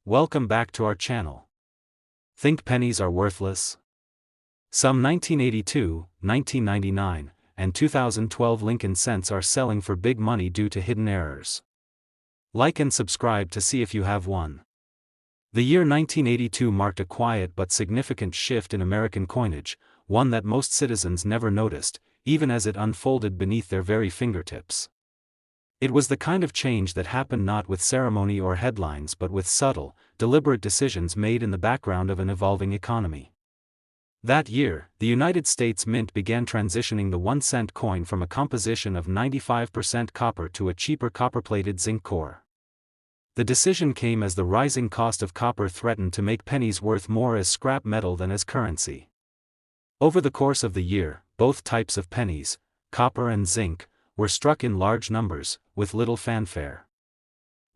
Welcome back to our channel. Think pennies are worthless? Some 1982, 1999, and 2012 Lincoln cents are selling for big money due to hidden errors. Like and subscribe to see if you have one. The year 1982 marked a quiet but significant shift in American coinage, one that most citizens never noticed, even as it unfolded beneath their very fingertips. It was the kind of change that happened not with ceremony or headlines but with subtle, deliberate decisions made in the background of an evolving economy. That year, the United States Mint began transitioning the 1-cent coin from a composition of 95% copper to a cheaper copper-plated zinc core. The decision came as the rising cost of copper threatened to make pennies worth more as scrap metal than as currency. Over the course of the year, both types of pennies, copper and zinc, were struck in large numbers, with little fanfare.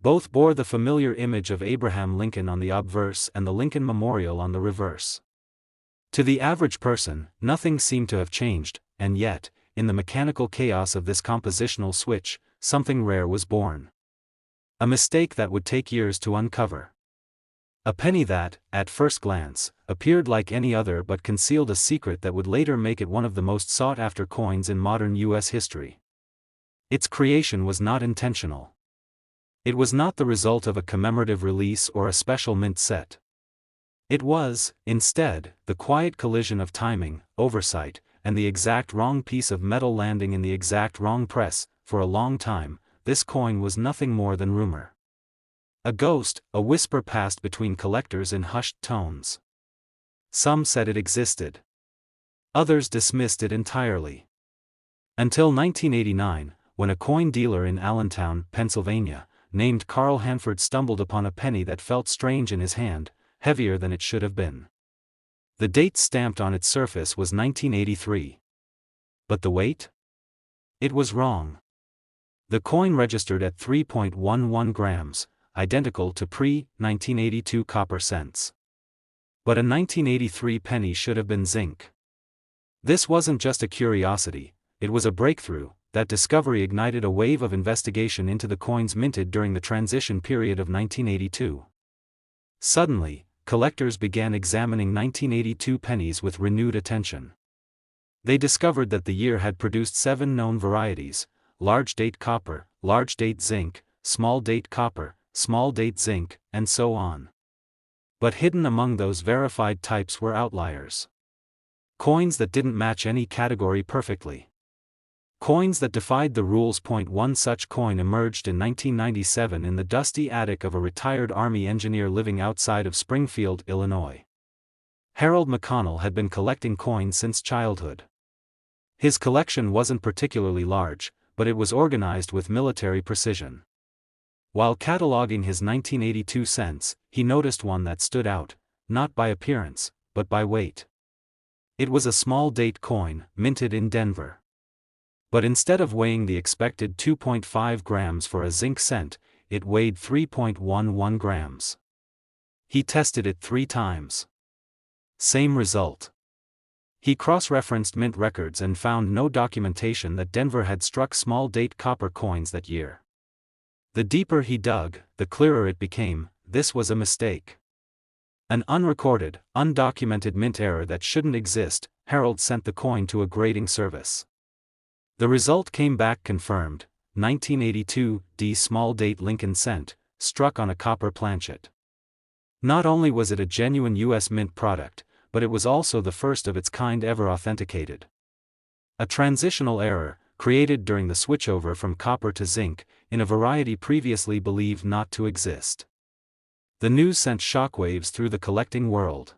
Both bore the familiar image of Abraham Lincoln on the obverse and the Lincoln Memorial on the reverse. To the average person, nothing seemed to have changed, and yet, in the mechanical chaos of this compositional switch, something rare was born. A mistake that would take years to uncover. A penny that, at first glance, appeared like any other but concealed a secret that would later make it one of the most sought-after coins in modern U.S. history. Its creation was not intentional. It was not the result of a commemorative release or a special mint set. It was, instead, the quiet collision of timing, oversight, and the exact wrong piece of metal landing in the exact wrong press. For a long time, this coin was nothing more than rumor. A ghost, a whisper passed between collectors in hushed tones. Some said it existed. Others dismissed it entirely. Until 1989, when a coin dealer in Allentown, Pennsylvania, named Carl Hanford stumbled upon a penny that felt strange in his hand, heavier than it should have been. The date stamped on its surface was 1983. But the weight? It was wrong. The coin registered at 3.11 grams, identical to pre-1982 copper cents. But a 1983 penny should have been zinc. This wasn't just a curiosity, it was a breakthrough. That discovery ignited a wave of investigation into the coins minted during the transition period of 1982. Suddenly, collectors began examining 1982 pennies with renewed attention. They discovered that the year had produced 7 known varieties: large date copper, large date zinc, small date copper, small date zinc, and so on. But hidden among those verified types were outliers. Coins that didn't match any category perfectly. Coins that defied the rules. One such coin emerged in 1997 in the dusty attic of a retired Army engineer living outside of Springfield, Illinois. Harold McConnell had been collecting coins since childhood. His collection wasn't particularly large, but it was organized with military precision. While cataloging his 1982 cents, he noticed one that stood out, not by appearance, but by weight. It was a small date coin, minted in Denver. But instead of weighing the expected 2.5 grams for a zinc cent, it weighed 3.11 grams. He tested it 3 times. Same result. He cross-referenced mint records and found no documentation that Denver had struck small-date copper coins that year. The deeper he dug, the clearer it became: this was a mistake. An unrecorded, undocumented mint error that shouldn't exist. Harold sent the coin to a grading service. The result came back confirmed: 1982 D small date Lincoln cent, struck on a copper planchet. Not only was it a genuine U.S. Mint product, but it was also the first of its kind ever authenticated. A transitional error, created during the switchover from copper to zinc, in a variety previously believed not to exist. The news sent shockwaves through the collecting world.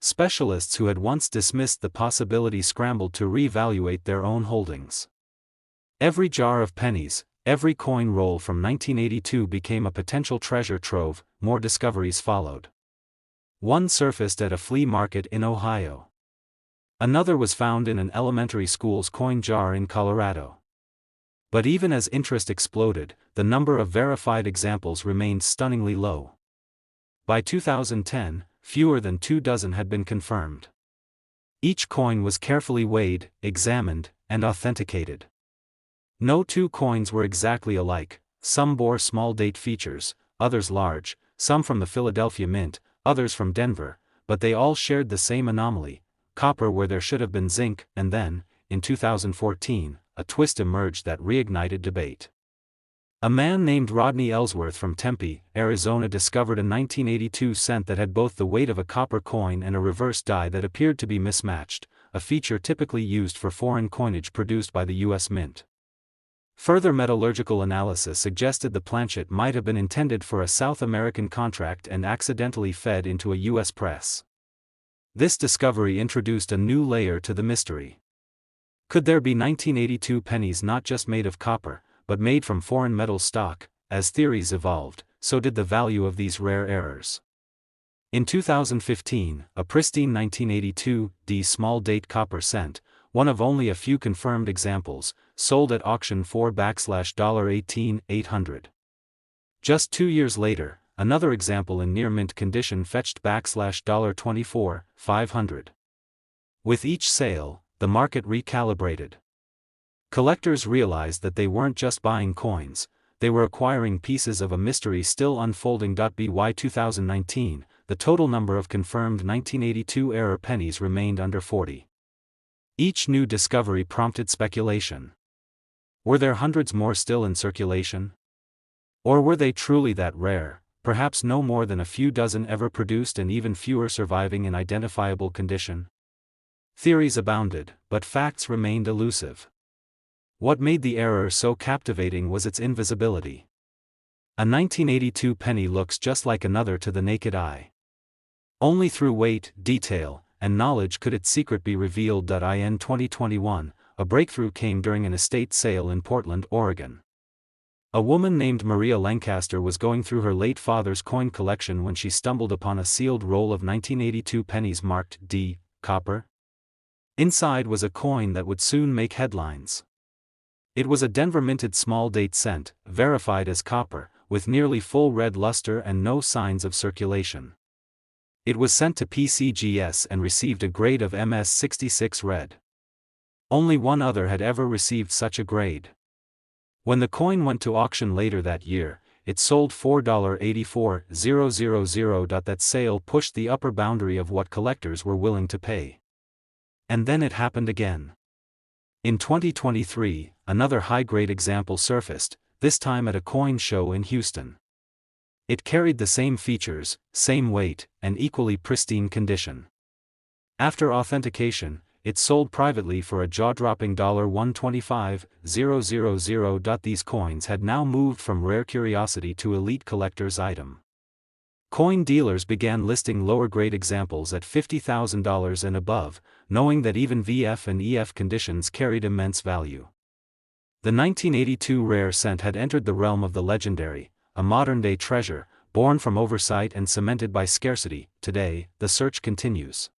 Specialists who had once dismissed the possibility scrambled to reevaluate their own holdings. Every jar of pennies, every coin roll from 1982 became a potential treasure trove. More discoveries followed. One surfaced at a flea market in Ohio. Another was found in an elementary school's coin jar in Colorado. But even as interest exploded, the number of verified examples remained stunningly low. By 2010, fewer than 2 dozen had been confirmed. Each coin was carefully weighed, examined, and authenticated. No 2 coins were exactly alike. Some bore small date features, others large, some from the Philadelphia Mint, others from Denver, but they all shared the same anomaly: copper where there should have been zinc. And then, in 2014, a twist emerged that reignited debate. A man named Rodney Ellsworth from Tempe, Arizona discovered a 1982 cent that had both the weight of a copper coin and a reverse die that appeared to be mismatched, a feature typically used for foreign coinage produced by the U.S. Mint. Further metallurgical analysis suggested the planchet might have been intended for a South American contract and accidentally fed into a U.S. press. This discovery introduced a new layer to the mystery. Could there be 1982 pennies not just made of copper, but made from foreign metal stock? As theories evolved, so did the value of these rare errors. In 2015, a pristine 1982 small date copper cent, one of only a few confirmed examples, sold at auction for $18,800. Just 2 years later, another example in near mint condition fetched $24,500. With each sale, the market recalibrated. Collectors realized that they weren't just buying coins, they were acquiring pieces of a mystery still unfolding. By 2019, the total number of confirmed 1982 error pennies remained under 40. Each new discovery prompted speculation. Were there hundreds more still in circulation? Or were they truly that rare, perhaps no more than a few dozen ever produced and even fewer surviving in identifiable condition? Theories abounded, but facts remained elusive. What made the error so captivating was its invisibility. A 1982 penny looks just like another to the naked eye. Only through weight, detail, and knowledge could its secret be revealed. In 2021, a breakthrough came during an estate sale in Portland, Oregon. A woman named Maria Lancaster was going through her late father's coin collection when she stumbled upon a sealed roll of 1982 pennies marked D, copper. Inside was a coin that would soon make headlines. It was a Denver minted small date cent, verified as copper, with nearly full red luster and no signs of circulation. It was sent to PCGS and received a grade of MS66 red. Only one other had ever received such a grade. When the coin went to auction later that year, it sold $4.84000. That sale pushed the upper boundary of what collectors were willing to pay. And then it happened again. In 2023, another high-grade example surfaced, this time at a coin show in Houston. It carried the same features, same weight, and equally pristine condition. After authentication, it sold privately for a jaw-dropping $125,000. These coins had now moved from rare curiosity to elite collector's item. Coin dealers began listing lower-grade examples at $50,000 and above, knowing that even VF and EF conditions carried immense value. The 1982 rare cent had entered the realm of the legendary, a modern-day treasure, born from oversight and cemented by scarcity. Today, the search continues.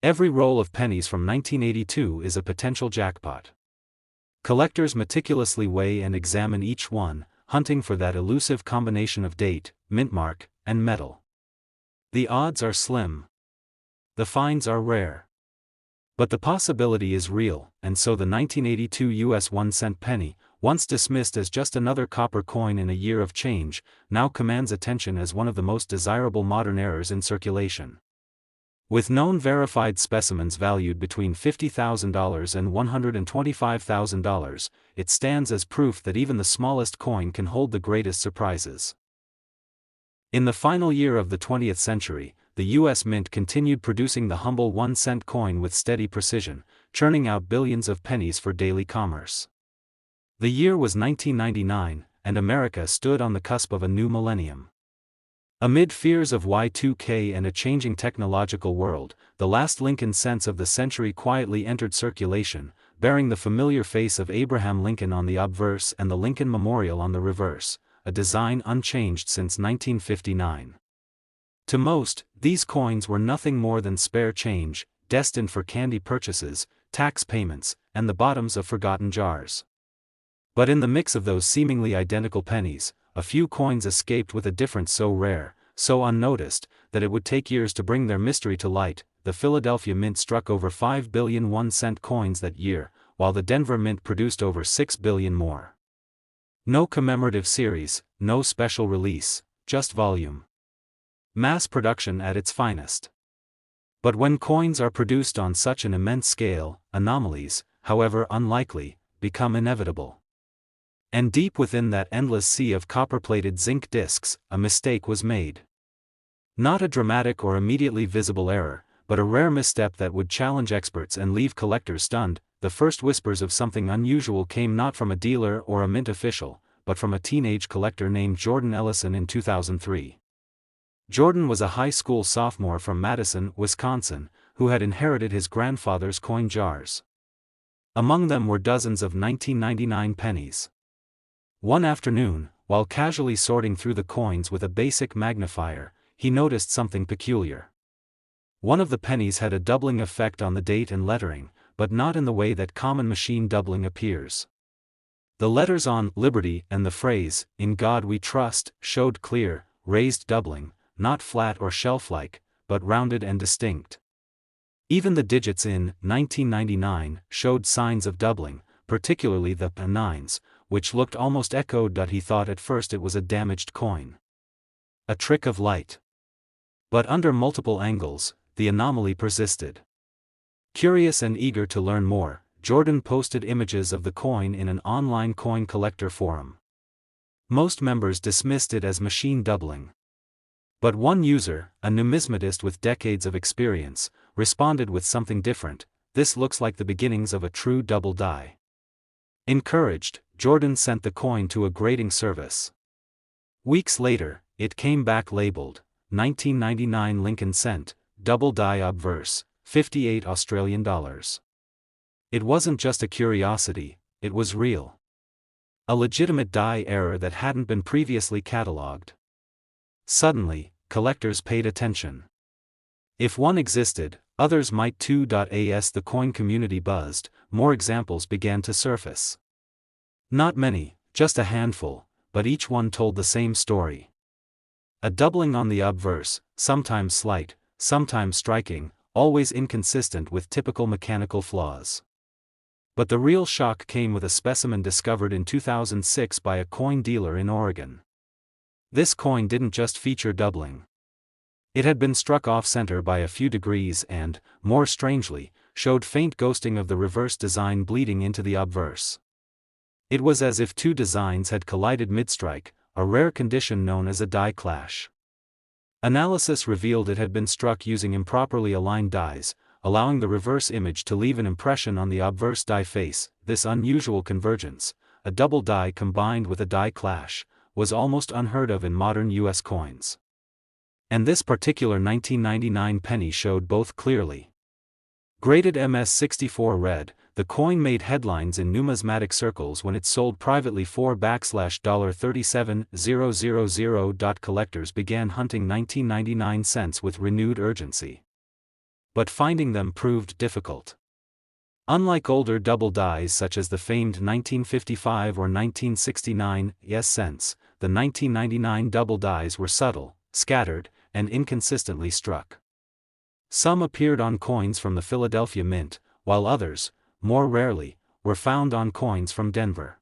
Every roll of pennies from 1982 is a potential jackpot. Collectors meticulously weigh and examine each one, hunting for that elusive combination of date, mint mark, and metal. The odds are slim. The finds are rare. But the possibility is real, and so the 1982 US 1-cent penny, once dismissed as just another copper coin in a year of change, now commands attention as one of the most desirable modern errors in circulation. With known verified specimens valued between $50,000 and $125,000, it stands as proof that even the smallest coin can hold the greatest surprises. In the final year of the 20th century, the U.S. Mint continued producing the humble 1-cent coin with steady precision, churning out billions of pennies for daily commerce. The year was 1999, and America stood on the cusp of a new millennium. Amid fears of Y2K and a changing technological world, the last Lincoln cents of the century quietly entered circulation, bearing the familiar face of Abraham Lincoln on the obverse and the Lincoln Memorial on the reverse, a design unchanged since 1959. To most, these coins were nothing more than spare change, destined for candy purchases, tax payments, and the bottoms of forgotten jars. But in the mix of those seemingly identical pennies, a few coins escaped with a difference so rare, so unnoticed, that it would take years to bring their mystery to light. The Philadelphia Mint struck over 5 billion 1-cent coins that year, while the Denver Mint produced over 6 billion more. No commemorative series, no special release, just volume. Mass production at its finest. But when coins are produced on such an immense scale, anomalies, however unlikely, become inevitable. And deep within that endless sea of copper-plated zinc discs, a mistake was made. Not a dramatic or immediately visible error, but a rare misstep that would challenge experts and leave collectors stunned. The first whispers of something unusual came not from a dealer or a mint official, but from a teenage collector named Jordan Ellison in 2003. Jordan was a high school sophomore from Madison, Wisconsin, who had inherited his grandfather's coin jars. Among them were dozens of 1999 pennies. One afternoon, while casually sorting through the coins with a basic magnifier, he noticed something peculiar. One of the pennies had a doubling effect on the date and lettering, but not in the way that common machine doubling appears. The letters on Liberty and the phrase, "In God We Trust," showed clear, raised doubling, not flat or shelf-like, but rounded and distinct. Even the digits in 1999 showed signs of doubling, particularly the P9s, which looked almost echoed. He thought at first it was a damaged coin. A trick of light. But under multiple angles, the anomaly persisted. Curious and eager to learn more, Jordan posted images of the coin in an online coin collector forum. Most members dismissed it as machine doubling. But one user, a numismatist with decades of experience, responded with something different. "This looks like the beginnings of a true double die." Encouraged, Jordan sent the coin to a grading service. Weeks later, it came back labeled 1999 Lincoln cent, double die obverse, 58 Australian dollars. It wasn't just a curiosity, it was real. A legitimate die error that hadn't been previously catalogued. Suddenly, collectors paid attention. If one existed, others might too. As the coin community buzzed, more examples began to surface. Not many, just a handful, but each one told the same story. A doubling on the obverse, sometimes slight, sometimes striking, always inconsistent with typical mechanical flaws. But the real shock came with a specimen discovered in 2006 by a coin dealer in Oregon. This coin didn't just feature doubling. It had been struck off-center by a few degrees and, more strangely, showed faint ghosting of the reverse design bleeding into the obverse. It was as if two designs had collided mid-strike, a rare condition known as a die clash. Analysis revealed it had been struck using improperly aligned dies, allowing the reverse image to leave an impression on the obverse die face. This unusual convergence, a double die combined with a die clash, was almost unheard of in modern U.S. coins. And this particular 1999 penny showed both clearly. Graded MS64 red, the coin made headlines in numismatic circles when it sold privately for $$37000. Collectors began hunting 1999 cents with renewed urgency. But finding them proved difficult. Unlike older double dies such as the famed 1955 or 1969 cents, the 1999 double dies were subtle, scattered, and inconsistently struck. Some appeared on coins from the Philadelphia Mint, while others, more rarely, were found on coins from Denver.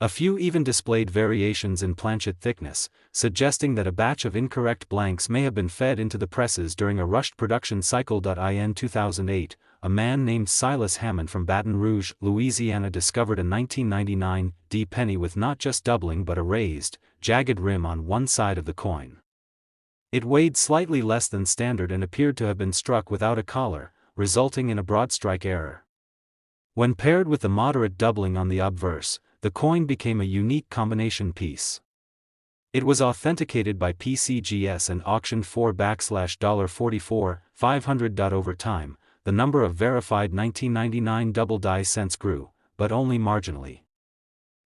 A few even displayed variations in planchet thickness, suggesting that a batch of incorrect blanks may have been fed into the presses during a rushed production cycle. In 2008, a man named Silas Hammond from Baton Rouge, Louisiana discovered a 1999 D penny with not just doubling but a raised, jagged rim on one side of the coin. It weighed slightly less than standard and appeared to have been struck without a collar, resulting in a broad strike error. When paired with the moderate doubling on the obverse, the coin became a unique combination piece. It was authenticated by PCGS and auctioned for $44,500. Over time, the number of verified 1999 double die cents grew, but only marginally.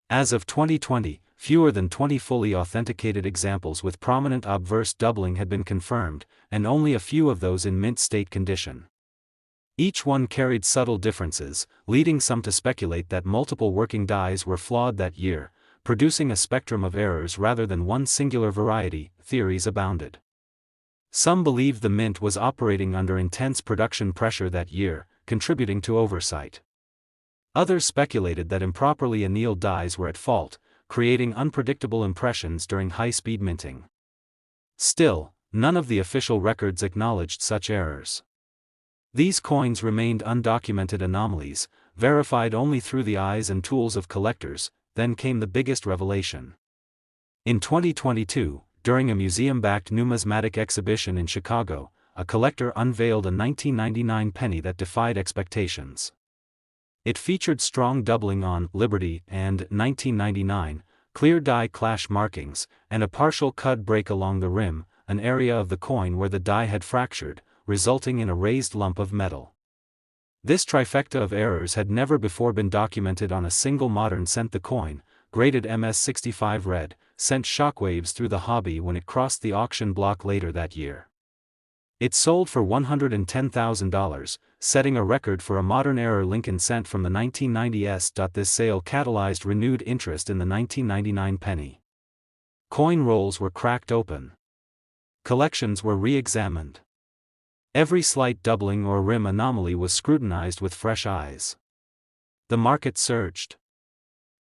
As of 2020, fewer than 20 fully authenticated examples with prominent obverse doubling had been confirmed, and only a few of those in mint state condition. Each one carried subtle differences, leading some to speculate that multiple working dies were flawed that year, producing a spectrum of errors rather than one singular variety. Theories abounded. Some believed the mint was operating under intense production pressure that year, contributing to oversight. Others speculated that improperly annealed dies were at fault, creating unpredictable impressions during high-speed minting. Still, none of the official records acknowledged such errors. These coins remained undocumented anomalies, verified only through the eyes and tools of collectors. Then came the biggest revelation. In 2022, during a museum-backed numismatic exhibition in Chicago, a collector unveiled a 1999 penny that defied expectations. It featured strong doubling on Liberty and 1999, clear die clash markings, and a partial cud break along the rim, an area of the coin where the die had fractured, resulting in a raised lump of metal. This trifecta of errors had never before been documented on a single modern cent. The coin, graded MS-65 red, sent shockwaves through the hobby when it crossed the auction block later that year. It sold for $110,000, setting a record for a modern error Lincoln cent from the 1990s. This sale catalyzed renewed interest in the 1999 penny. Coin rolls were cracked open. Collections were re-examined. Every slight doubling or rim anomaly was scrutinized with fresh eyes. The market surged.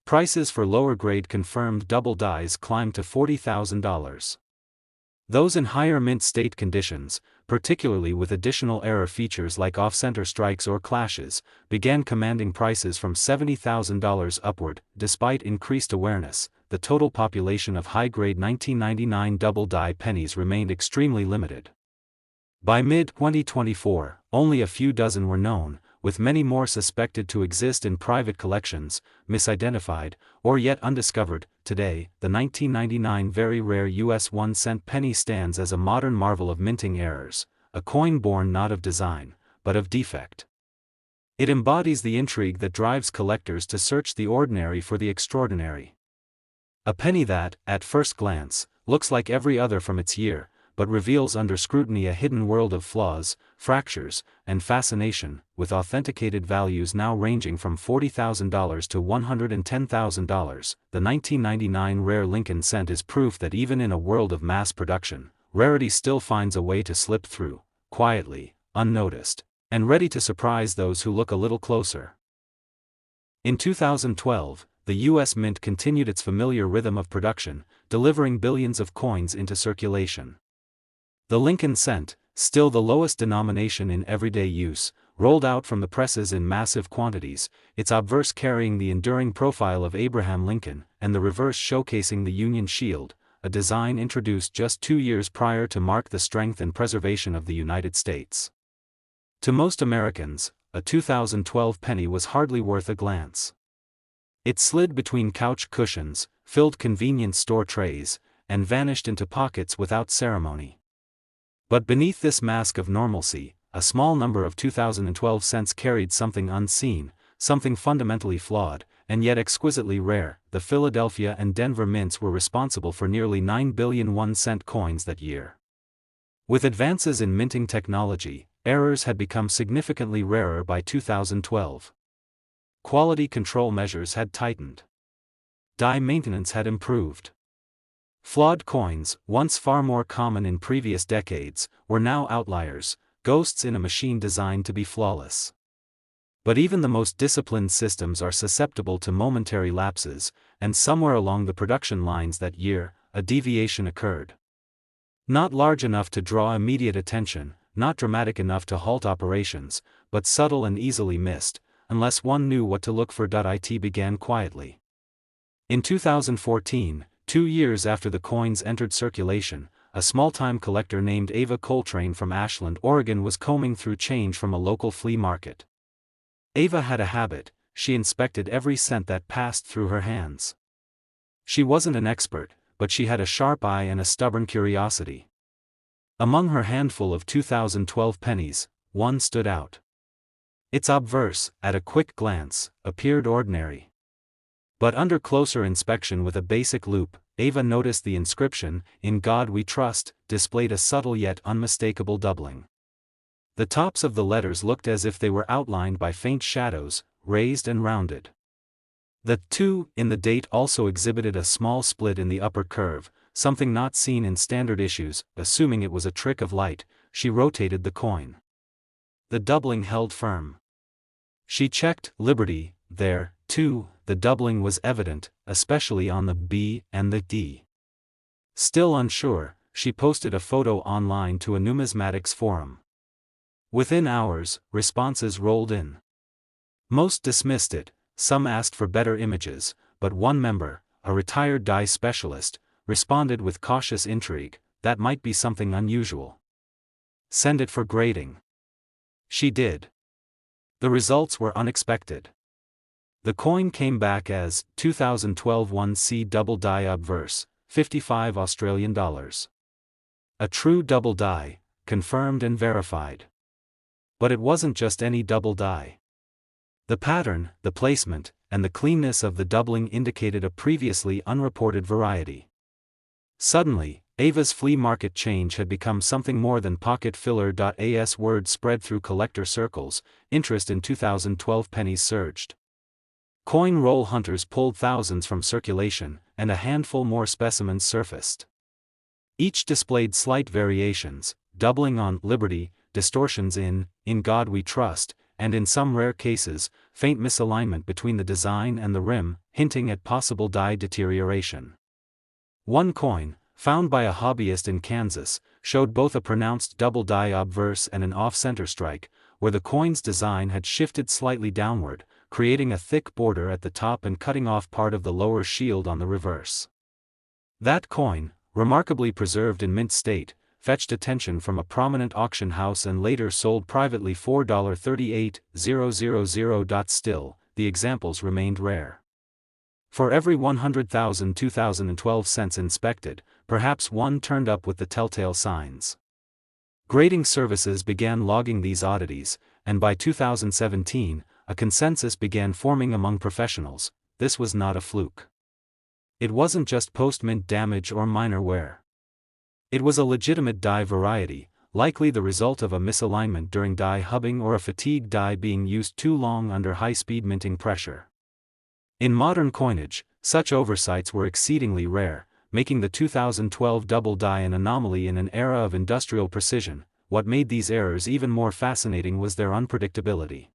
Prices for lower-grade confirmed double dies climbed to $40,000. Those in higher mint state conditions, particularly with additional error features like off-center strikes or clashes, began commanding prices from $70,000 upward. Despite increased awareness, the total population of high-grade 1999 double die pennies remained extremely limited. By mid-2024, only a few dozen were known, with many more suspected to exist in private collections, misidentified, or yet undiscovered. Today, the 1999 very rare US 1-cent penny stands as a modern marvel of minting errors, a coin born not of design, but of defect. It embodies the intrigue that drives collectors to search the ordinary for the extraordinary. A penny that, at first glance, looks like every other from its year, but reveals under scrutiny a hidden world of flaws, fractures, and fascination, with authenticated values now ranging from $40,000 to $110,000. The 1999 rare Lincoln cent is proof that even in a world of mass production, rarity still finds a way to slip through, quietly, unnoticed, and ready to surprise those who look a little closer. In 2012, the U.S. Mint continued its familiar rhythm of production, delivering billions of coins into circulation. The Lincoln cent, still the lowest denomination in everyday use, rolled out from the presses in massive quantities, its obverse carrying the enduring profile of Abraham Lincoln, and the reverse showcasing the Union Shield, a design introduced just 2 years prior to mark the strength and preservation of the United States. To most Americans, a 2012 penny was hardly worth a glance. It slid between couch cushions, filled convenience store trays, and vanished into pockets without ceremony. But beneath this mask of normalcy, a small number of 2012 cents carried something unseen, something fundamentally flawed, and yet exquisitely rare. The Philadelphia and Denver mints were responsible for nearly 9 billion 1-cent coins that year. With advances in minting technology, errors had become significantly rarer by 2012. Quality control measures had tightened. Die maintenance had improved. Flawed coins, once far more common in previous decades, were now outliers, ghosts in a machine designed to be flawless. But even the most disciplined systems are susceptible to momentary lapses, and somewhere along the production lines that year, a deviation occurred. Not large enough to draw immediate attention, not dramatic enough to halt operations, but subtle and easily missed, unless one knew what to look for. It began quietly. In 2014, 2 years after the coins entered circulation, a small-time collector named Ava Coltrane from Ashland, Oregon was combing through change from a local flea market. Ava had a habit: she inspected every cent that passed through her hands. She wasn't an expert, but she had a sharp eye and a stubborn curiosity. Among her handful of 2012 pennies, one stood out. Its obverse, at a quick glance, appeared ordinary. But under closer inspection with a basic loupe, Ava noticed the inscription, "In God We Trust," displayed a subtle yet unmistakable doubling. The tops of the letters looked as if they were outlined by faint shadows, raised and rounded. The "2" in the date also exhibited a small split in the upper curve, something not seen in standard issues. Assuming it was a trick of light, she rotated the coin. The doubling held firm. She checked Liberty. There, too, the doubling was evident, especially on the B and the D. Still unsure, she posted a photo online to a numismatics forum. Within hours, responses rolled in. Most dismissed it, some asked for better images, but one member, a retired die specialist, responded with cautious intrigue, that might be something unusual. Send it for grading. She did. The results were unexpected. The coin came back as 2012 1C double die obverse, $55 Australian. A true double die, confirmed and verified. But it wasn't just any double die. The pattern, the placement, and the cleanness of the doubling indicated a previously unreported variety. Suddenly, Ava's flea market change had become something more than pocket filler. As word spread through collector circles, interest in 2012 pennies surged. Coin roll hunters pulled thousands from circulation, and a handful more specimens surfaced. Each displayed slight variations, doubling on Liberty, distortions in God We Trust, and in some rare cases, faint misalignment between the design and the rim, hinting at possible die deterioration. One coin, found by a hobbyist in Kansas, showed both a pronounced double die obverse and an off-center strike, where the coin's design had shifted slightly downward, creating a thick border at the top and cutting off part of the lower shield on the reverse. That coin, remarkably preserved in mint state, fetched attention from a prominent auction house and later sold privately for $38,000. Still, the examples remained rare. For every 100,000 2012 cents inspected, perhaps one turned up with the telltale signs. Grading services began logging these oddities, and by 2017, a consensus began forming among professionals: this was not a fluke. It wasn't just post-mint damage or minor wear. It was a legitimate die variety, likely the result of a misalignment during die hubbing or a fatigued die being used too long under high-speed minting pressure. In modern coinage, such oversights were exceedingly rare, making the 2012 double die an anomaly in an era of industrial precision. What made these errors even more fascinating was their unpredictability.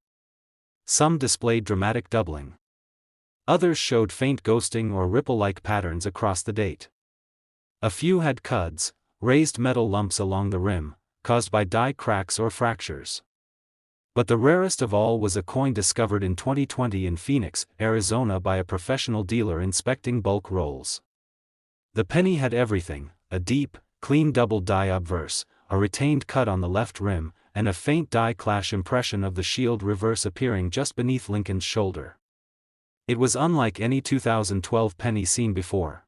Some displayed dramatic doubling. Others showed faint ghosting or ripple-like patterns across the date. A few had cuds, raised metal lumps along the rim, caused by die cracks or fractures. But the rarest of all was a coin discovered in 2020 in Phoenix, Arizona by a professional dealer inspecting bulk rolls. The penny had everything: a deep, clean double die obverse, a retained cut on the left rim, and a faint die clash impression of the shield reverse appearing just beneath Lincoln's shoulder. It was unlike any 2012 penny seen before.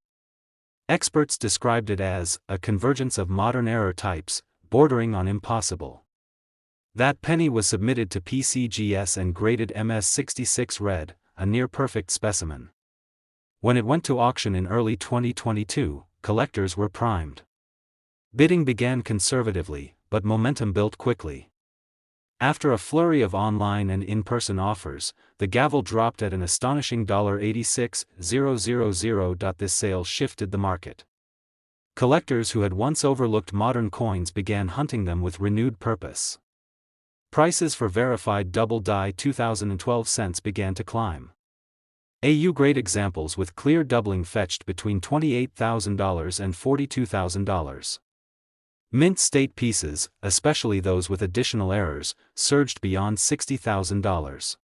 Experts described it as a convergence of modern error types, bordering on impossible. That penny was submitted to PCGS and graded MS66 red, a near-perfect specimen. When it went to auction in early 2022, collectors were primed. Bidding began conservatively, but momentum built quickly. After a flurry of online and in-person offers, the gavel dropped at an astonishing $86,000. This sale shifted the market. Collectors who had once overlooked modern coins began hunting them with renewed purpose. Prices for verified double die 2012 cents began to climb. AU-grade examples with clear doubling fetched between $28,000 and $42,000. Mint state pieces, especially those with additional errors, surged beyond $60,000.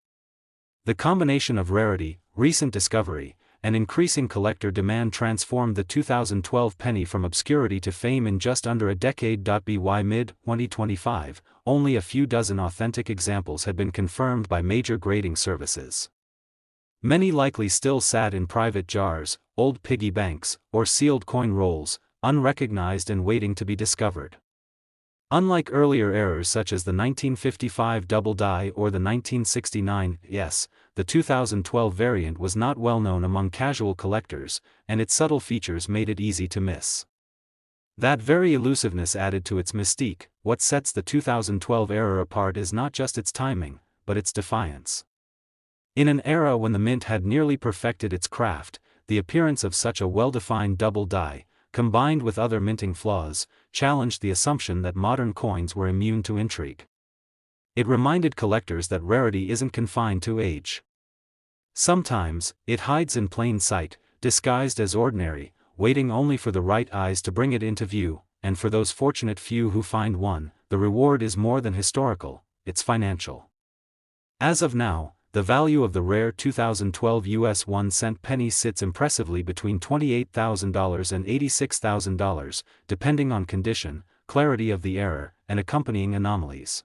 The combination of rarity, recent discovery, and increasing collector demand transformed the 2012 penny from obscurity to fame in just under a decade. By mid-2025, only a few dozen authentic examples had been confirmed by major grading services. Many likely still sat in private jars, old piggy banks, or sealed coin rolls, unrecognized and waiting to be discovered. Unlike earlier errors such as the 1955 double die or the 1969, the 2012 variant was not well known among casual collectors, and its subtle features made it easy to miss. That very elusiveness added to its mystique. What sets the 2012 error apart is not just its timing, but its defiance. In an era when the mint had nearly perfected its craft, the appearance of such a well-defined double die, combined with other minting flaws, challenged the assumption that modern coins were immune to intrigue. It reminded collectors that rarity isn't confined to age. Sometimes, it hides in plain sight, disguised as ordinary, waiting only for the right eyes to bring it into view. and for those fortunate few who find one, the reward is more than historical, it's financial. As of now, the value of the rare 2012 US 1-cent penny sits impressively between $28,000 and $86,000, depending on condition, clarity of the error, and accompanying anomalies.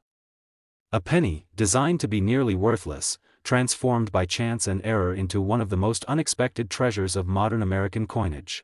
A penny, designed to be nearly worthless, transformed by chance and error into one of the most unexpected treasures of modern American coinage.